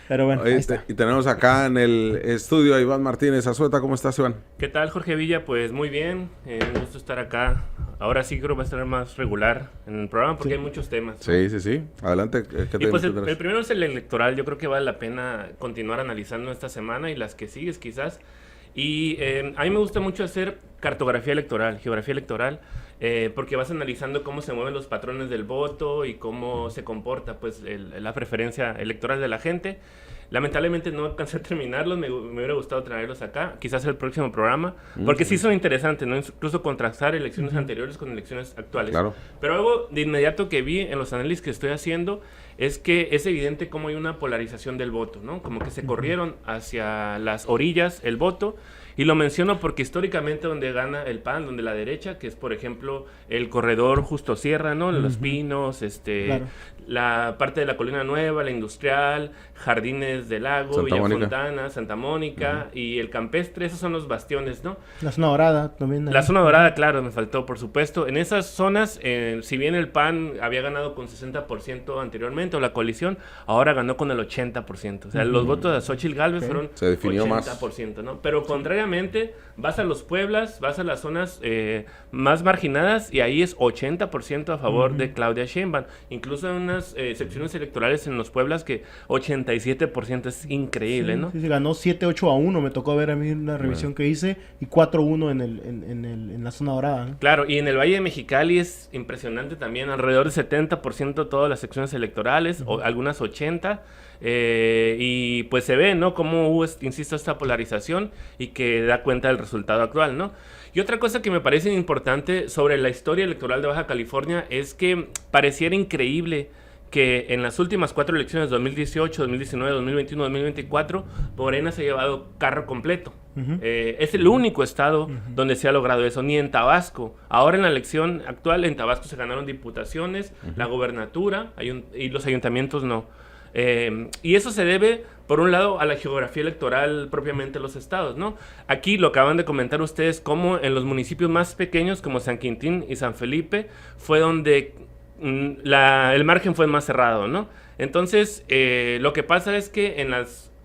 Pero bueno, ahí Oye, está. y tenemos acá en el estudio a Iván Martínez Azueta. ¿Cómo estás, Iván? ¿Qué tal, Jorge Villa? Pues muy bien, un gusto estar acá. Ahora sí creo que va a estar más regular en el programa porque Sí. hay muchos temas, ¿no? Sí, sí, sí. Adelante. ¿Qué Y te pues tendrás? el primero es el electoral. Yo creo que vale la pena continuar analizando esta semana y las que sigues quizás. Y a mí me gusta mucho hacer cartografía electoral, geografía electoral, porque vas analizando cómo se mueven los patrones del voto y cómo se comporta pues la preferencia electoral de la gente. Lamentablemente no alcancé a terminarlos, me hubiera gustado traerlos acá, quizás el próximo programa, porque sí son interesantes, ¿no? Incluso contrastar elecciones anteriores con elecciones actuales. Claro. Pero algo de inmediato que vi en los análisis que estoy haciendo es que es evidente cómo hay una polarización del voto, ¿no? Como que se corrieron hacia las orillas el voto. Y lo menciono porque históricamente donde gana el PAN, donde la derecha, que es por ejemplo el corredor Justo Sierra, ¿no? Los Pinos, Claro. la parte de la Colina Nueva, la Industrial, Jardines del Lago, Santa Villa Mónica. Fontana, Santa Mónica y el Campestre, esos son los bastiones, ¿no? La zona dorada también. La ahí. zona dorada, claro, me faltó, por supuesto. En esas zonas, si bien el PAN había ganado con 60% anteriormente, o la coalición, ahora ganó con el 80%. O sea, los votos de Xóchitl Gálvez Ok. fueron Se definió más. 80%, ¿no? Pero contrariamente, vas a los Pueblas, vas a las zonas más marginadas y ahí es 80% a favor de Claudia Sheinbaum. Incluso en unas secciones electorales en los Pueblas que 87% es increíble, Sí, ¿no? sí, sí, ganó 7-8-1, me tocó ver a mí una revisión que hice, y 4-1 en la zona dorada, ¿no? Claro, y en el Valle de Mexicali es impresionante también, alrededor del 70% de todas las secciones electorales, o algunas 80%, y pues se ve, ¿no? Cómo hubo, insisto, esta polarización y que da cuenta del resultado actual, ¿no? Y otra cosa que me parece importante sobre la historia electoral de Baja California es que pareciera increíble que en las últimas 4 elecciones, 2018, 2019, 2021, 2024, Morena se ha llevado carro completo. Es el único estado donde se ha logrado eso, ni en Tabasco. Ahora en la elección actual en Tabasco se ganaron diputaciones, la gobernatura y los ayuntamientos no. Y eso se debe, por un lado, a la geografía electoral propiamente de los estados, ¿no? Aquí lo acaban de comentar ustedes, como en los municipios más pequeños, como San Quintín y San Felipe, fue donde el margen fue más cerrado, ¿no? Entonces, lo que pasa es que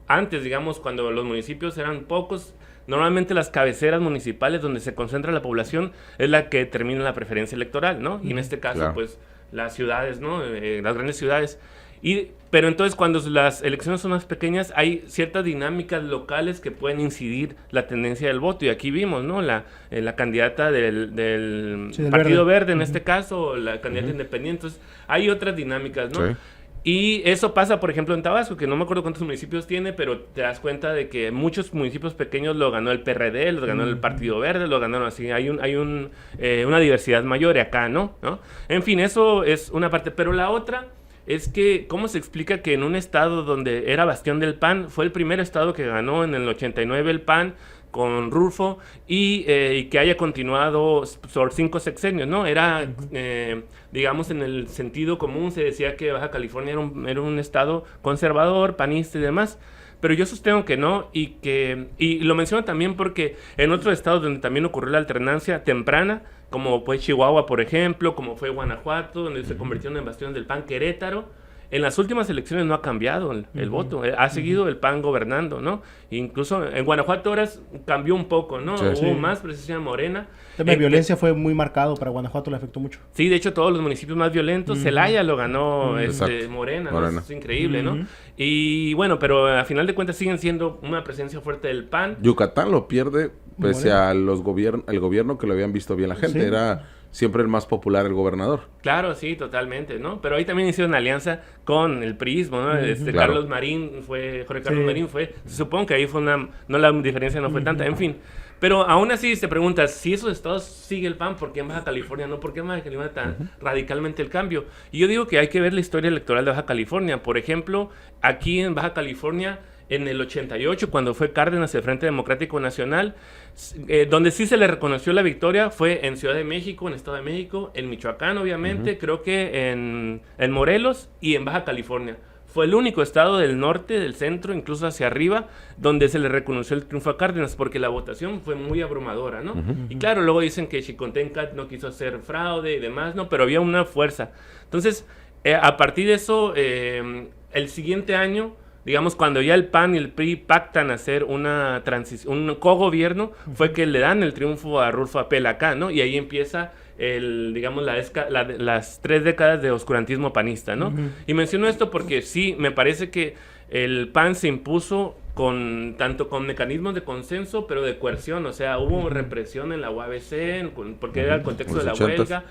antes, digamos, cuando los municipios eran pocos, normalmente las cabeceras municipales donde se concentra la población es la que determina la preferencia electoral, ¿no? Y en este caso, Claro. pues, las ciudades, ¿no? Las grandes ciudades. Pero entonces cuando las elecciones son más pequeñas hay ciertas dinámicas locales que pueden incidir la tendencia del voto. Y aquí vimos, ¿no? La candidata del Sí, del Partido Verde. Verde en este caso, o la candidata independiente. Entonces, hay otras dinámicas, ¿no? Sí. Y eso pasa, por ejemplo, en Tabasco, que no me acuerdo cuántos municipios tiene, pero te das cuenta de que muchos municipios pequeños lo ganó el PRD, lo ganó el Partido Verde, lo ganaron así. Hay una diversidad mayor y acá, ¿no? En fin, eso es una parte. Pero la otra es que, ¿cómo se explica que en un estado donde era bastión del PAN, fue el primer estado que ganó en el 89 el PAN con Rulfo y que haya continuado por 5 sexenios, ¿no? Era, digamos, en el sentido común se decía que Baja California era un estado conservador, panista y demás. Pero yo sostengo que no, y lo menciono también porque en otros estados donde también ocurrió la alternancia temprana, como fue Chihuahua, por ejemplo, como fue Guanajuato, donde se convirtieron en bastiones del PAN, Querétaro, en las últimas elecciones no ha cambiado el voto, ha seguido el PAN gobernando, ¿no? Incluso en Guanajuato ahora cambió un poco, ¿no? Sí. Hubo Sí. más presencia de Morena. El tema de violencia fue muy marcado para Guanajuato, le afectó mucho. Sí, de hecho todos los municipios más violentos, Celaya lo ganó Exacto. Morena, ¿no? Morena. Es increíble, ¿no? Y bueno, pero a final de cuentas siguen siendo una presencia fuerte del PAN. Yucatán lo pierde pese Morena. a el gobierno que lo habían visto bien la gente. Sí. Era siempre el más popular el gobernador. Claro, sí, totalmente, ¿no? Pero ahí también hicieron alianza con el priismo, ¿no? Claro. Jorge Carlos Sí. Marín fue, supongo que ahí fue no la diferencia no fue tanta, en fin. Pero aún así te preguntas, si esos estados sigue el PAN, ¿por qué en Baja California no? ¿Por qué en Baja California tan radicalmente el cambio? Y yo digo que hay que ver la historia electoral de Baja California. Por ejemplo, aquí en Baja California, en el 88, cuando fue Cárdenas el Frente Democrático Nacional, donde sí se le reconoció la victoria fue en Ciudad de México, en Estado de México, en Michoacán, obviamente, creo que en Morelos y en Baja California. Fue el único estado del norte, del centro, incluso hacia arriba, donde se le reconoció el triunfo a Cárdenas, porque la votación fue muy abrumadora, ¿no? Y claro, luego dicen que Xicontencat no quiso hacer fraude y demás, ¿no? Pero había una fuerza. Entonces, a partir de eso, el siguiente año, digamos, cuando ya el PAN y el PRI pactan hacer una transición, un cogobierno, fue que le dan el triunfo a Rulfo Apel acá, ¿no? Y ahí empieza digamos, las 3 décadas de oscurantismo panista, ¿no? Y menciono esto porque sí, me parece que el PAN se impuso tanto con mecanismos de consenso, pero de coerción, o sea, hubo represión en la UABC, porque era el contexto de la huelga,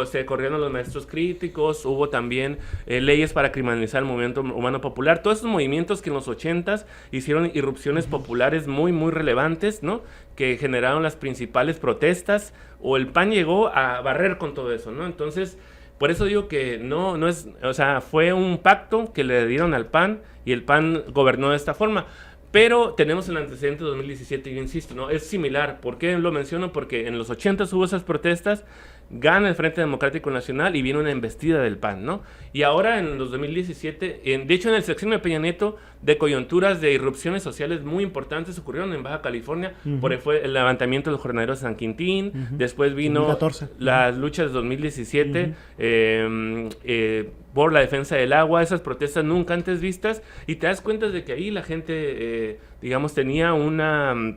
se corrieron los maestros críticos, hubo también leyes para criminalizar el movimiento humano popular, todos esos movimientos que en los 80s hicieron irrupciones populares muy, muy relevantes, ¿no? Que generaron las principales protestas, o el PAN llegó a barrer con todo eso, ¿no? Entonces, por eso digo que no es, o sea, fue un pacto que le dieron al PAN y el PAN gobernó de esta forma. Pero tenemos el antecedente de 2017, yo insisto, ¿no? Es similar. ¿Por qué lo menciono? Porque en los 80s hubo esas protestas, gana el Frente Democrático Nacional y viene una embestida del PAN, ¿no? Y ahora en los 2017, de hecho en el sexenio de Peña Nieto, de coyunturas de irrupciones sociales muy importantes ocurrieron en Baja California, fue el levantamiento de los jornaleros de San Quintín, después vino 2014. Las luchas de 2017, por la defensa del agua, esas protestas nunca antes vistas, y te das cuenta de que ahí la gente, digamos, tenía una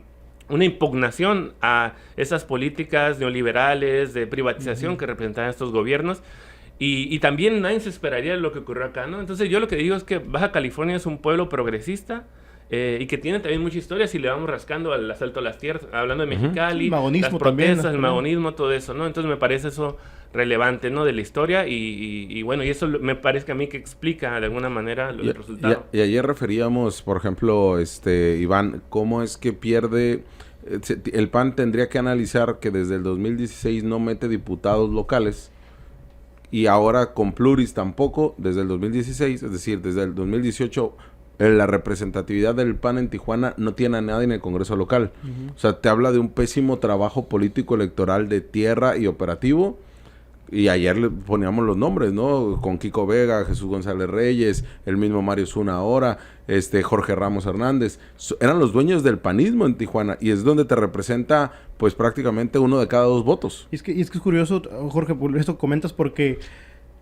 impugnación a esas políticas neoliberales de privatización que representaban estos gobiernos, y también nadie se esperaría de lo que ocurrió acá, ¿no? Entonces yo lo que digo es que Baja California es un pueblo progresista, y que tiene también mucha historia si le vamos rascando al asalto a las tierras, hablando de Mexicali, las protestas, el magonismo, todo eso, ¿no? Entonces me parece eso relevante, ¿no? De la historia, y bueno, y eso me parece que a mí que explica de alguna manera el resultado. Y ayer referíamos, por ejemplo, Iván, cómo es que pierde. El PAN tendría que analizar que desde el 2016 no mete diputados locales, y ahora con pluris tampoco desde el 2016, es decir, desde el 2018 la representatividad del PAN en Tijuana no tiene a nadie en el Congreso local. O sea, te habla de un pésimo trabajo político electoral de tierra y operativo. Y ayer le poníamos los nombres, ¿no? Con Kiko Vega, Jesús González Reyes, el mismo Mario Zuna ahora, Jorge Ramos Hernández. Eran los dueños del panismo en Tijuana, y es donde te representa, pues, prácticamente 1 de cada 2 votos. Y es que es curioso, Jorge, por esto comentas, porque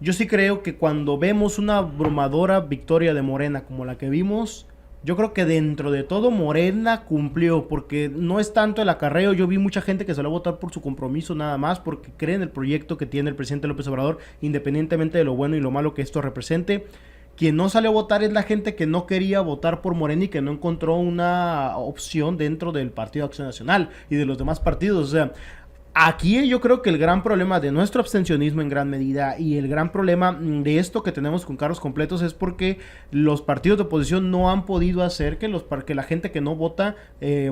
yo sí creo que cuando vemos una abrumadora victoria de Morena como la que vimos, yo creo que dentro de todo Morena cumplió, porque no es tanto el acarreo. Yo vi mucha gente que se lo va a votar por su compromiso nada más, porque cree en el proyecto que tiene el presidente López Obrador, independientemente de lo bueno y lo malo que esto represente. Quien no salió a votar es la gente que no quería votar por Morena y que no encontró una opción dentro del Partido Acción Nacional y de los demás partidos. O sea, aquí yo creo que el gran problema de nuestro abstencionismo en gran medida, y el gran problema de esto que tenemos con cargos completos, es porque los partidos de oposición no han podido hacer que la gente que no vota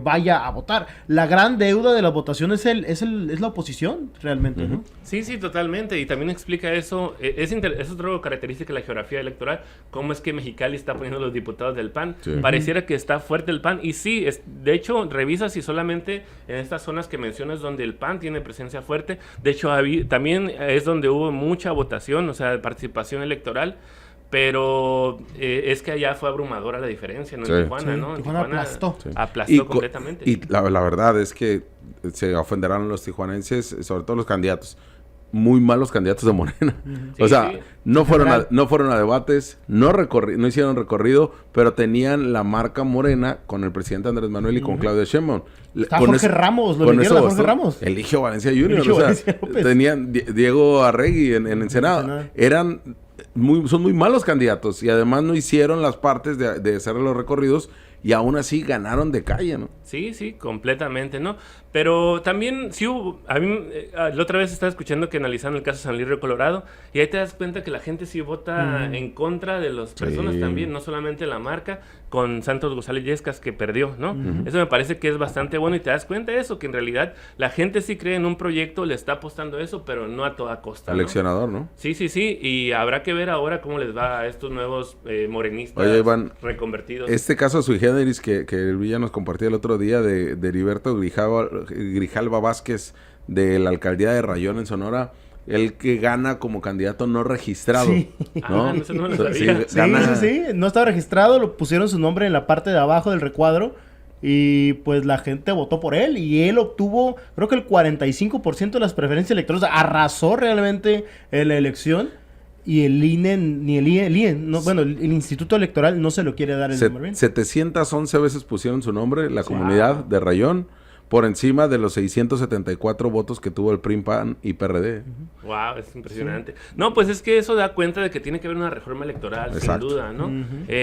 vaya a votar. La gran deuda de la votación es la oposición, realmente, ¿no? Sí, totalmente, y también explica eso, es otra característica de la geografía electoral, cómo es que Mexicali está poniendo los diputados del PAN. Pareciera que está fuerte el PAN, y sí, de hecho, revisa si solamente en estas zonas que mencionas donde el PAN tiene presencia fuerte. De hecho, también es donde hubo mucha votación, o sea, participación electoral, pero es que allá fue abrumadora la diferencia, ¿no? En Tijuana, ¿no? Tijuana aplastó. Aplastó completamente. Y la verdad es que se ofenderán los tijuanenses, sobre todo los candidatos. Muy malos candidatos de Morena. O sea, no fueron a debates, no hicieron recorrido, pero tenían la marca Morena con el presidente Andrés Manuel y con Claudia Sheinbaum. Está Jorge Ramos, lo eligieron a Jorge Ramos. Eligio Valencia Jr. Tenían Diego Arregui en el Senado. Son muy malos candidatos, y además no hicieron las partes de hacer los recorridos, y aún así ganaron de calle, ¿no? Sí, completamente, ¿no? Pero también sí hubo, a mí la otra vez estaba escuchando que analizaron el caso de San Luis Río Colorado, y ahí te das cuenta que la gente sí vota en contra de las personas también, no solamente la marca, con Santos González Yescas, que perdió, ¿no? Eso me parece que es bastante bueno, y te das cuenta de eso, que en realidad la gente sí cree en un proyecto, le está apostando a eso, pero no a toda costa, ¿no? Aleccionador, ¿no? Sí, y habrá que ver ahora cómo les va a estos nuevos morenistas. Oye, Iván, reconvertidos. Este caso sui generis que el Villa nos compartió el otro día de Heriberto Grijalva Vázquez, de la alcaldía de Rayón en Sonora, el que gana como candidato no registrado. Sí. ¿no? Eso no lo sabía. Sí, no estaba registrado, lo pusieron su nombre en la parte de abajo del recuadro, y pues la gente votó por él, y él obtuvo, creo que el 45% de las preferencias electorales, arrasó realmente en la elección. y el INE, ni el IE, no, bueno, el Instituto Electoral no se lo quiere dar el número bien. 711 veces pusieron su nombre, la comunidad de Rayón, por encima de los 674 votos que tuvo el PRI, PAN y PRD. Wow, es impresionante. Sí. No, pues es que eso da cuenta de que tiene que haber una reforma electoral, Exacto. sin duda, ¿no?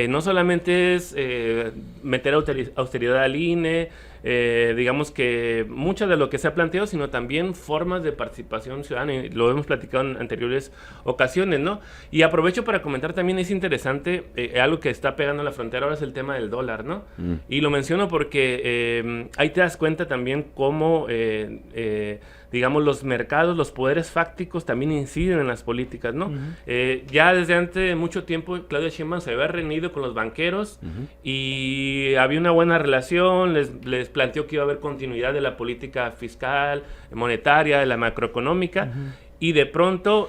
No solamente es meter austeridad al INE, digamos que mucho de lo que se ha planteado, sino también formas de participación ciudadana, y lo hemos platicado en anteriores ocasiones, ¿no? Y aprovecho para comentar también, es interesante, algo que está pegando a la frontera ahora es el tema del dólar, ¿no? Y lo menciono porque ahí te das cuenta también cómo, digamos, los mercados, los poderes fácticos también inciden en las políticas, ¿no? Ya desde antes mucho tiempo Claudia Sheinbaum se había reunido con los banqueros y había una buena relación, les planteó que iba a haber continuidad de la política fiscal, monetaria, de la macroeconómica, y de pronto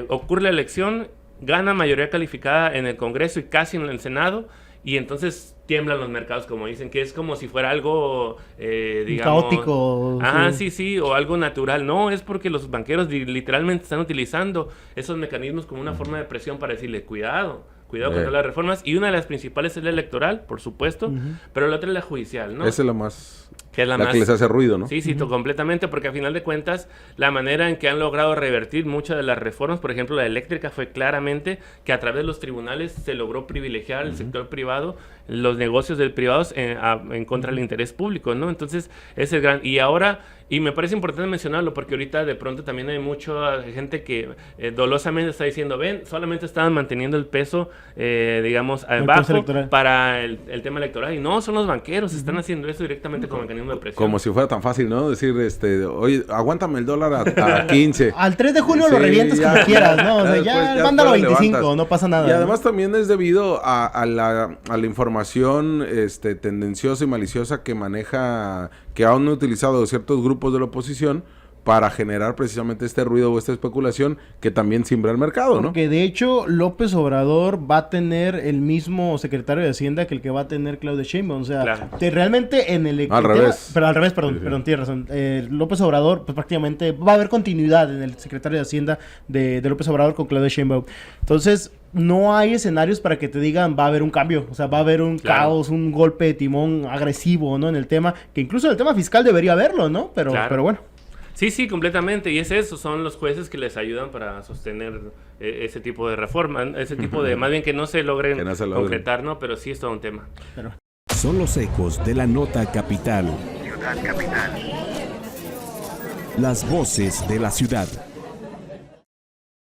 ocurre la elección, gana mayoría calificada en el Congreso y casi en el Senado, y entonces tiemblan los mercados, como dicen, que es como si fuera algo, digamos... caótico. Ajá, sí, o algo natural. No, es porque los banqueros literalmente están utilizando esos mecanismos como una forma de presión para decirle, cuidado con todas las reformas. Y una de las principales es la electoral, por supuesto, pero la otra es la judicial, ¿no? Esa es la más... Que es que les hace ruido, ¿no? Sí, completamente, porque a final de cuentas, la manera en que han logrado revertir muchas de las reformas, por ejemplo, la eléctrica, fue claramente que a través de los tribunales se logró privilegiar el sector privado, los negocios del privados en contra del interés público, ¿no? Entonces, ese es gran... Y ahora, y me parece importante mencionarlo, porque ahorita de pronto también hay mucha gente que dolosamente está diciendo, ven, solamente estaban manteniendo el peso, digamos, bajo para el tema electoral. Y no, son los banqueros, están haciendo eso directamente con mecanismo de presión. Como si fuera tan fácil, ¿no? Decir, oye, aguántame el dólar a 15. Al 3 de junio lo revientas como quieras, ¿no? O sea, ya mándalo a 25, no pasa nada. Y además también es debido a la información tendenciosa y maliciosa que han utilizado ciertos grupos de la oposición para generar precisamente este ruido o esta especulación que también siembra el mercado, ¿no? Porque de hecho López Obrador va a tener el mismo secretario de Hacienda que el que va a tener Claudia Sheinbaum, o sea, claro. Realmente en el... Al revés, perdón, tienes razón. López Obrador, pues prácticamente va a haber continuidad en el secretario de Hacienda de López Obrador con Claudia Sheinbaum. Entonces, no hay escenarios para que te digan va a haber un cambio, o sea, va a haber un caos, un golpe de timón agresivo, ¿no? En el tema, que incluso en el tema fiscal debería haberlo, ¿no? Pero bueno. Sí, completamente. Y es eso, son los jueces que les ayudan para sostener ese tipo de reforma, ese tipo de, más bien que no se logren concretar, ¿no? Pero sí es todo un tema. Son los ecos de la nota capital. Ciudad Capital. Las voces de la ciudad.